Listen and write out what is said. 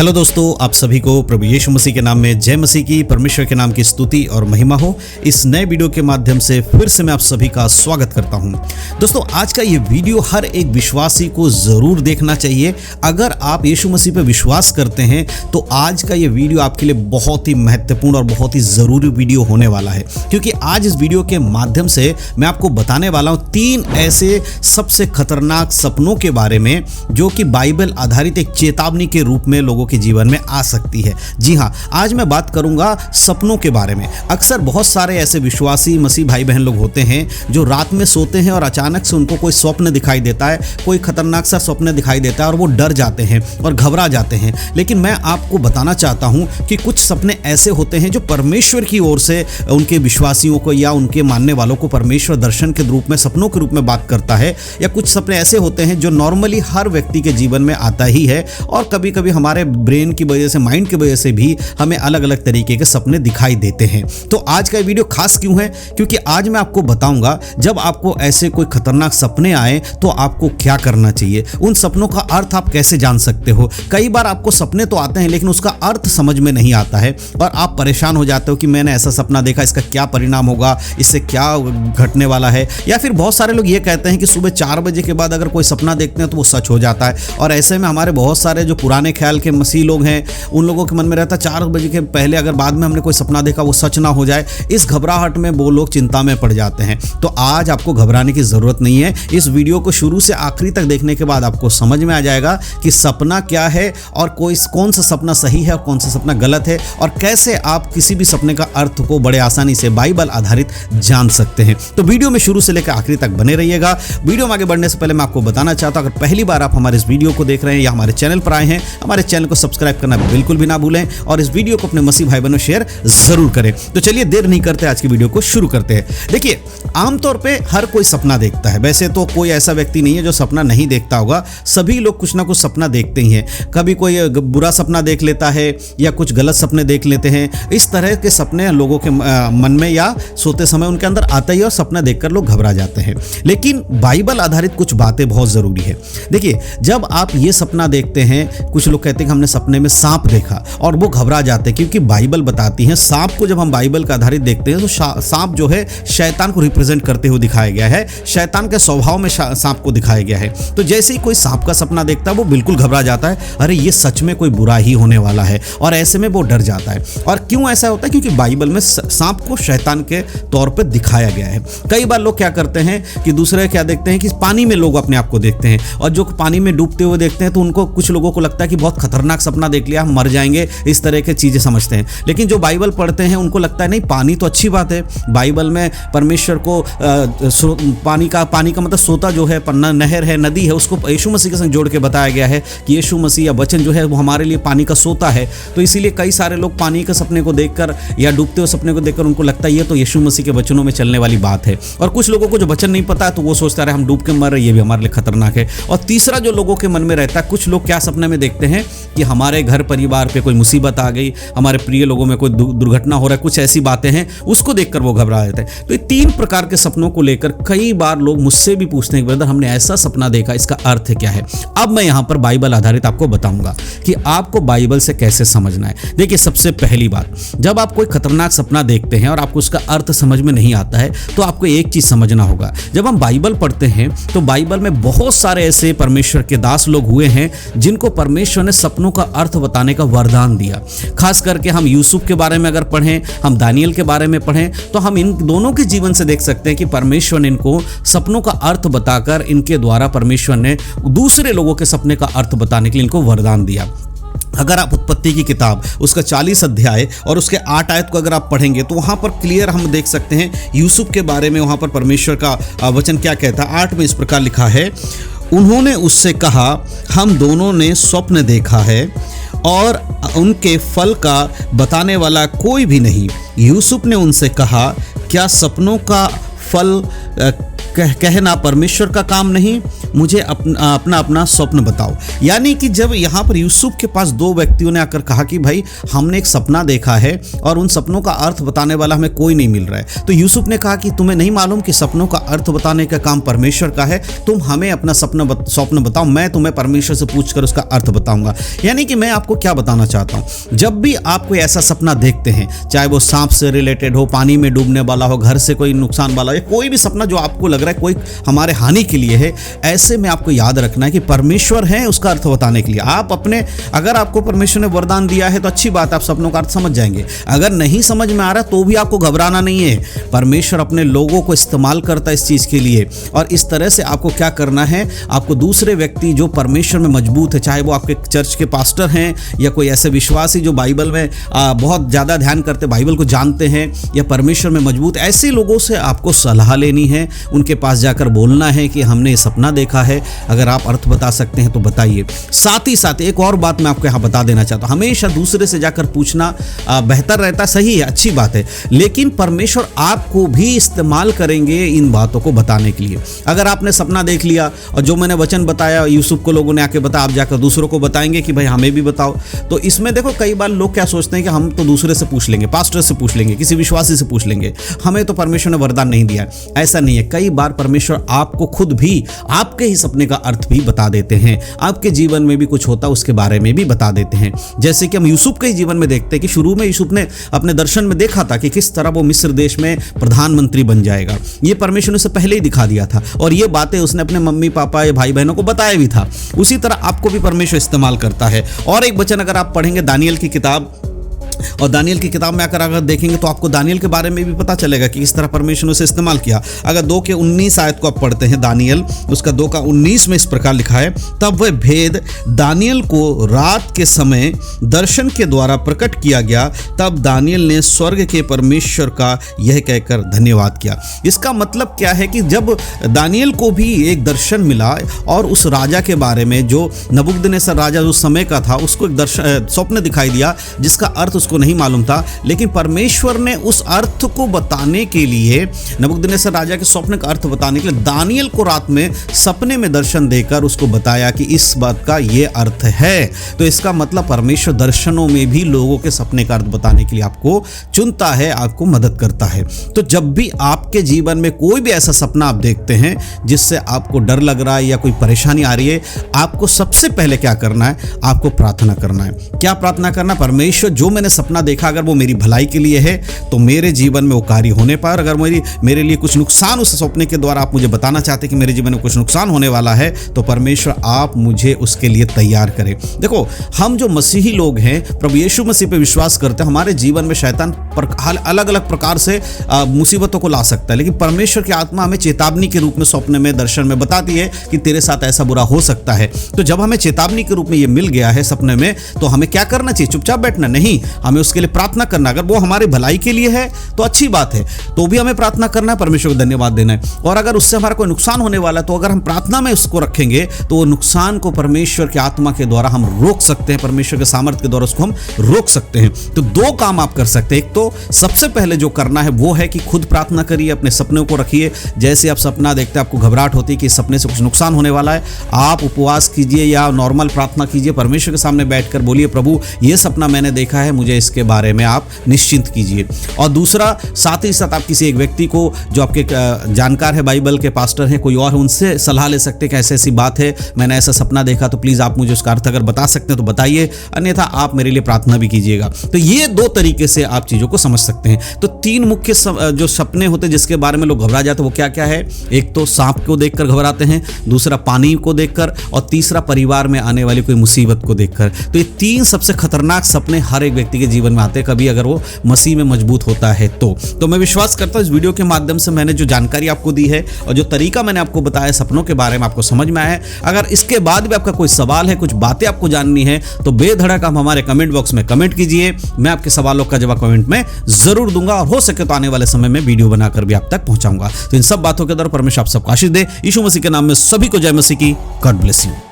Hello दोस्तों, आप सभी को प्रभु यीशु मसीह के नाम में जय मसीह की, परमेश्वर के नाम की स्तुति और महिमा हो। इस नए वीडियो के माध्यम से फिर से मैं आप सभी का स्वागत करता हूं। दोस्तों, आज का ये वीडियो हर एक विश्वासी को जरूर देखना चाहिए। अगर आप यीशु मसीह पे विश्वास करते हैं तो आज का ये वीडियो आपके लिए बहुत ही महत्वपूर्ण और बहुत ही ज़रूरी वीडियो होने वाला है, क्योंकि आज इस वीडियो के माध्यम से मैं आपको बताने वाला हूँ 3 ऐसे सबसे खतरनाक सपनों के बारे में जो कि बाइबल आधारित एक चेतावनी के रूप में लोगों के जीवन में आ सकती है। जी हाँ, आज मैं बात करूंगा सपनों के बारे में। अक्सर बहुत सारे ऐसे विश्वासी मसीह भाई बहन लोग होते हैं जो रात में सोते हैं और अचानक से उनको कोई स्वप्न दिखाई देता है, कोई खतरनाक सा स्वप्न दिखाई देता है और वो डर जाते हैं और घबरा जाते हैं। लेकिन मैं आपको बताना चाहता हूं कि कुछ सपने ऐसे होते हैं जो परमेश्वर की ओर से उनके विश्वासियों को या उनके मानने वालों को परमेश्वर दर्शन के रूप में, सपनों के रूप में बात करता है। या कुछ सपने ऐसे होते हैं जो नॉर्मली हर व्यक्ति के जीवन में आता ही है और कभी कभी हमारे ब्रेन की वजह से, माइंड की वजह से भी हमें अलग अलग तरीके के सपने दिखाई देते हैं। तो आज का वीडियो खास क्यों है? क्योंकि आज मैं आपको बताऊंगा जब आपको ऐसे कोई खतरनाक सपने आए तो आपको क्या करना चाहिए, उन सपनों का अर्थ आप कैसे जान सकते हो। कई बार आपको सपने तो आते हैं लेकिन उसका अर्थ समझ में नहीं आता है और आप परेशान हो जाते हो कि मैंने ऐसा सपना देखा, इसका क्या परिणाम होगा, इससे क्या घटने वाला है। या फिर बहुत सारे लोग ये कहते हैं कि सुबह 4 बजे के बाद अगर कोई सपना देखते हैं तो वो सच हो जाता है। और ऐसे में हमारे बहुत सारे जो पुराने ख्याल के मसीह लोग हैं उन लोगों के मन में रहता है 4 बजे के पहले अगर बाद में हमने कोई सपना देखा वो सच ना हो जाए। इस घबराहट में वो लोग चिंता में पड़ जाते हैं। तो आज आपको घबराने की जरूरत नहीं है। इस वीडियो को शुरू से आखिरी तक देखने के बाद आपको समझ में आ जाएगा कि सपना क्या है और कौन सा सपना सही है और कौन सा सपना गलत है और कैसे आप किसी भी सपने का अर्थ को बड़े आसानी से बाइबल आधारित जान सकते हैं। तो वीडियो में शुरू से लेकर आखिरी तक बने रहिएगा। वीडियो में आगे बढ़ने से पहले मैं आपको बताना चाहता हूं, अगर पहली बार आप हमारे इस वीडियो को देख रहे हैं या हमारे चैनल पर आए हैं, हमारे चैनल को सब्सक्राइब करना बिल्कुल भी ना भूलें और इस वीडियो को अपने मसीह भाई बहनों शेयर जरूर करें। तो चलिए देर नहीं करते, आज की वीडियो को शुरू करते हैं। देखिए, आमतौर पे हर कोई सपना देखता है। वैसे तो कोई ऐसा व्यक्ति नहीं है जो सपना नहीं देखता होगा। सभी लोग कुछ ना कुछ सपना देखते ही हैं। कभी कोई बुरा सपना देख लेता है या कुछ गलत सपने देख लेते हैं। इस तरह के सपने लोगों के मन में या सोते समय उनके अंदर आता ही और सपना देखकर लोग घबरा जाते हैं। लेकिन बाइबल आधारित कुछ बातें बहुत जरूरी है। देखिए, जब आप ये सपना देखते हैं, कुछ लोग कहते हैं कि हमने सपने में सांप देखा और वो घबरा जाते हैं, क्योंकि बाइबल बताती है सांप को जब हम बाइबल का आधारित देखते हैं तो सांप जो है शैतान को रिप्रेजेंट करते हुए दिखाया गया है। शैतान के स्वभाव में सांप को दिखाया गया है। तो जैसे ही कोई सांप का सपना देखता है वो बिल्कुल घबरा जाता है, अरे ये सच में कोई बुरा ही होने वाला है, और ऐसे में वो डर जाता है। और क्यों ऐसा होता है? क्योंकि बाइबल में सांप को शैतान के तौर पर दिखाया गया है। कई बार लोग क्या करते हैं कि दूसरे क्या देखते हैं कि पानी में लोग अपने आप को देखते हैं और जो पानी में डूबते हुए देखते हैं तो उनको, कुछ लोगों को लगता है कि बहुत खतरनाक सपना देख लिया, हम मर जाएंगे, इस तरह की चीजें समझते हैं। लेकिन जो बाइबल पढ़ते हैं उनको लगता है नहीं, पानी तो अच्छी बात है। बाइबल में परमेश्वर को पानी का मतलब सोता जो है, नहर है, नदी है, उसको यीशु मसीह के संग जोड़ के बताया गया है कि यीशु मसीह या वचन जो है वो हमारे लिए पानी का सोता है। तो इसीलिए कई सारे लोग पानी के सपने को देखकर या डूबते हुए सपने को देखकर उनको लगता है ये तो यीशु मसीह के वचनों में चलने वाली बात है। और कुछ लोगों को जो वचन नहीं पता है तो वो सोचता है हम डूब के मर रहे, ये भी हमारे लिए खतरनाक है। और तीसरा जो लोगों के मन में रहता है, कुछ लोग क्या सपने में देखते हैं कि हमारे घर परिवार पे कोई मुसीबत आ गई, हमारे प्रिय लोगों में कोई दुर्घटना हो रहा है, कुछ ऐसी बातें हैं, उसको देखकर वो घबरा जाते हैं। तो ये 3 प्रकार के सपनों को लेकर कई बार लोग मुझसे भी पूछते हैं, ब्रदर हमने ऐसा सपना देखा, इसका अर्थ क्या है? अब मैं यहां पर बाइबल आधारित आपको बताऊंगा कि आपको बाइबल से कैसे समझना है। देखिए, सबसे पहली बात, जब आप कोई खतरनाक सपना देखते हैं और आपको उसका अर्थ समझ में नहीं आता है तो आपको एक चीज समझना होगा। जब हम बाइबल पढ़ते हैं तो बाइबल में बहुत सारे ऐसे परमेश्वर के दास लोग हुए हैं जिनको परमेश्वर ने सपनों का अर्थ बताने का वरदान दिया। खास करके हम यूसुफ के बारे में अगर पढ़ें, हम दानियल के बारे में पढ़ें तो हम इन दोनों के जीवन से देख सकते हैं कि परमेश्वर ने इनको सपनों का अर्थ बताकर, इनके द्वारा परमेश्वर ने दूसरे लोगों के सपने का अर्थ बताने के लिए इनको वरदान दिया। अगर आप उत्पत्ति की किताब उसका 40 अध्याय और उसके 8 आयत को अगर आप पढ़ेंगे तो वहाँ पर क्लियर हम देख सकते हैं यूसुफ के बारे में। वहाँ पर परमेश्वर का वचन क्या कहता है? 8 में इस प्रकार लिखा है, उन्होंने उससे कहा हम दोनों ने स्वप्न देखा है और उनके फल का बताने वाला कोई भी नहीं। यूसुफ ने उनसे कहा, क्या सपनों का फल कहना परमेश्वर का काम नहीं? मुझे अपना अपना स्वप्न बताओ। यानी कि जब यहाँ पर यूसुफ के पास दो व्यक्तियों ने आकर कहा कि भाई हमने एक सपना देखा है और उन सपनों का अर्थ बताने वाला हमें कोई नहीं मिल रहा है, तो यूसुफ ने कहा कि तुम्हें नहीं मालूम कि सपनों का अर्थ बताने का काम परमेश्वर का है, तुम हमें अपना स्वप्न बताओ, मैं तुम्हें परमेश्वर से पूछकर उसका अर्थ बताऊंगा। यानी कि मैं आपको क्या बताना चाहता हूं, जब भी आप कोई ऐसा सपना देखते हैं, चाहे वो सांप से रिलेटेड हो, पानी में डूबने वाला हो, घर से कोई नुकसान वाला हो, या कोई भी सपना जो आपको लग रहा है कोई हमारे हानि के लिए है, ऐसे में आपको याद रखना है कि परमेश्वर है उसका अर्थ बताने के लिए। आप अपने, अगर आपको परमेश्वर ने वरदान दिया है तो अच्छी बात, आप सपनों का अर्थ समझ जाएंगे। अगर नहीं समझ में आ रहा तो भी आपको घबराना नहीं है, परमेश्वर अपने लोगों को इस्तेमाल करता है इस चीज के लिए। और इस तरह से आपको क्या करना है, आपको दूसरे व्यक्ति जो परमेश्वर में मजबूत है, चाहे वो आपके चर्च के पास्टर हैं या कोई ऐसे विश्वासी जो बाइबल में बहुत ज़्यादा ध्यान करते, बाइबल को जानते हैं या परमेश्वर में मजबूत, ऐसे लोगों से आपको सलाह लेनी है, उनके पास जाकर बोलना है कि हमने ये सपना देखा है, अगर आप अर्थ बता सकते हैं तो बताइए। साथ ही साथ एक और बात मैं आपको यहाँ बता देना चाहता हूँ, हमेशा दूसरे से जाकर पूछना बेहतर रहता, सही है, अच्छी बात है, लेकिन परमेश्वर आपको भी इस्तेमाल करेंगे इन बातों को बताने के लिए। अगर आपने सपना देख लिया और जो मैंने वचन बताया यूसुफ को लोगों ने आके बताया, आप जाकर दूसरों को बताएंगे कि भाई हमें भी बताओ, तो इसमें देखो कई बार लोग क्या सोचते हैं कि हम तो दूसरे से पूछ लेंगे, पास्टर से पूछ लेंगे, किसी विश्वासी से पूछ लेंगे, हमें तो परमेश्वर ने वरदान नहीं दिया। ऐसा नहीं है, कई बार परमेश्वर आपको खुद भी आपके ही सपने का अर्थ भी बता देते हैं, आपके जीवन में भी कुछ होता है उसके बारे में भी बता देते हैं। जैसे कि हम यूसुफ के जीवन में देखते हैं कि शुरू में यूसुफ ने अपने दर्शन में देखा था कि किस तरह वो मिस्र देश में प्रधानमंत्री बन जाएगा, ये परमेश्वर ने उसे पहले ही दिखा दिया था और ये बातें उसने अपने मम्मी पापा या भाई बहनों को बताया भी था। उसी तरह आपको भी परमेश्वर इस्तेमाल करता है। और एक वचन अगर आप पढ़ेंगे दानियल की किताब, और दानियल की किताब में अगर देखेंगे तो आपको दानियल के बारे में भी पता चलेगा कि किस तरह परमेश्वर ने उसे इस्तेमाल किया। अगर 2 के 19 आयत को आप पढ़ते हैं, दानियल उसका 2 का 19 में इस प्रकार लिखा है, तब वह भेद दानियल को रात के समय दर्शन के द्वारा प्रकट किया गया, तब दानियल ने स्वर्ग के परमेश्वर का यह कहकर धन्यवाद किया। इसका मतलब क्या है कि जब दानियल को भी एक दर्शन मिला और उस राजा के बारे में, जो नबूकदनेस्सर राजा उस समय का था, उसको एक स्वप्न दिखाई दिया जिसका अर्थ उसको नहीं मालूम था, लेकिन परमेश्वर ने उस अर्थ को बताने के लिए, नबूकदनेस्सर राजा के स्वप्न का अर्थ बताने के लिए दानियल को रात में सपने में दर्शन देकर उसको बताया कि इस बात का ये अर्थ है। तो इसका मतलब परमेश्वर दर्शनों में भी लोगों के सपने का अर्थ बताने के लिए आपको चुनता है, आपको मदद करता है। तो जब भी आपके जीवन में कोई भी ऐसा सपना आप देखते हैं जिससे आपको डर लग रहा है या कोई परेशानी आ रही है, आपको सबसे पहले क्या करना है, आपको प्रार्थना करना है। क्या प्रार्थना करना? परमेश्वर जो मैंने सपना देखा अगर वो मेरी भलाई के लिए है तो मेरे जीवन में वो कार्य होने पर, अगर मेरे लिए कुछ नुकसान उस सपने के द्वारा आप मुझे बताना चाहते कि मेरे जीवन में कुछ नुकसान होने वाला है, तो परमेश्वर आप मुझे उसके लिए तैयार करें। देखो, हम जो मसीही लोग हैं, प्रभु यीशु मसीह पे विश्वास करते हैं, हमारे जीवन में शैतान अलग अलग प्रकार से मुसीबतों को ला सकता है, लेकिन परमेश्वर की आत्मा हमें चेतावनी के रूप में सपने में, दर्शन में बताती है कि तेरे साथ ऐसा बुरा हो सकता है। तो जब हमें चेतावनी के रूप में ये मिल गया है सपने में, तो हमें क्या करना चाहिए? चुपचाप बैठना नहीं, हमें उसके लिए प्रार्थना करना। अगर वो हमारे भलाई के लिए है तो अच्छी बात है, तो भी हमें प्रार्थना करना है, परमेश्वर को धन्यवाद देना है। और अगर उससे हमारा कोई नुकसान होने वाला है तो अगर हम प्रार्थना में उसको रखेंगे तो वो नुकसान को परमेश्वर की आत्मा के द्वारा हम रोक सकते हैं, परमेश्वर के सामर्थ्य के द्वारा उसको हम रोक सकते हैं। तो 2 काम आप कर सकते हैं। एक तो सबसे पहले जो करना है वो है कि खुद प्रार्थना करिए, अपने सपनों को रखिए। जैसे आप सपना देखते हैं, आपको घबराहट होती है कि इस सपने से कुछ नुकसान होने वाला है, आप उपवास कीजिए या नॉर्मल प्रार्थना कीजिए, परमेश्वर के सामने बैठकर बोलिए, प्रभु ये सपना मैंने देखा है, मुझे इसके बारे में आप निश्चिंत कीजिए। और दूसरा, साथ ही साथ आप किसी एक व्यक्ति को जो आपके जानकार है, बाइबल के पास्टर हैं, कोई और, उनसे सलाह ले सकते हैं कि ऐसी ऐसी बात है, मैंने ऐसा सपना देखा, तो प्लीज़ आप मुझे उसका अर्थ अगर बता सकते हैं तो बताइए, अन्यथा आप मेरे लिए प्रार्थना भी कीजिएगा। तो ये 2 तरीके से आप चीज़ों को समझ सकते हैं। तो 3 मुख्य जो सपने होते हैं जिसके बारे में लोग घबरा जाते हैं, वो क्या क्या है? एक तो सांप को देखकर घबराते हैं, दूसरा पानी को देखकर, और तीसरा परिवार में आने वाली कोई मुसीबत को देखकर। तो ये 3 सबसे खतरनाक सपने हर एक व्यक्ति के जीवन में आते हैं, कभी अगर वो मसीह में मजबूत होता है तो मैं विश्वास करता हूँ इस वीडियो के माध्यम से मैंने जो जानकारी आपको दी है और जो तरीका मैंने आपको बताया सपनों के बारे में, आपको समझ में आया है। अगर इसके बाद भी आपका कोई सवाल है, कुछ बातें आपको जाननी है, तो बेधड़क आप हमारे कमेंट बॉक्स में कमेंट कीजिए, मैं आपके सवालों का जवाब कमेंट में जरूर दूंगा, और हो सके तो आने वाले समय में वीडियो बनाकर भी आप तक पहुंचाऊंगा। तो इन सब बातों के द्वारा परमेश्वर आप सबको आशीष दे। यीशु मसीह के नाम में सभी को जय मसीह की। God bless you.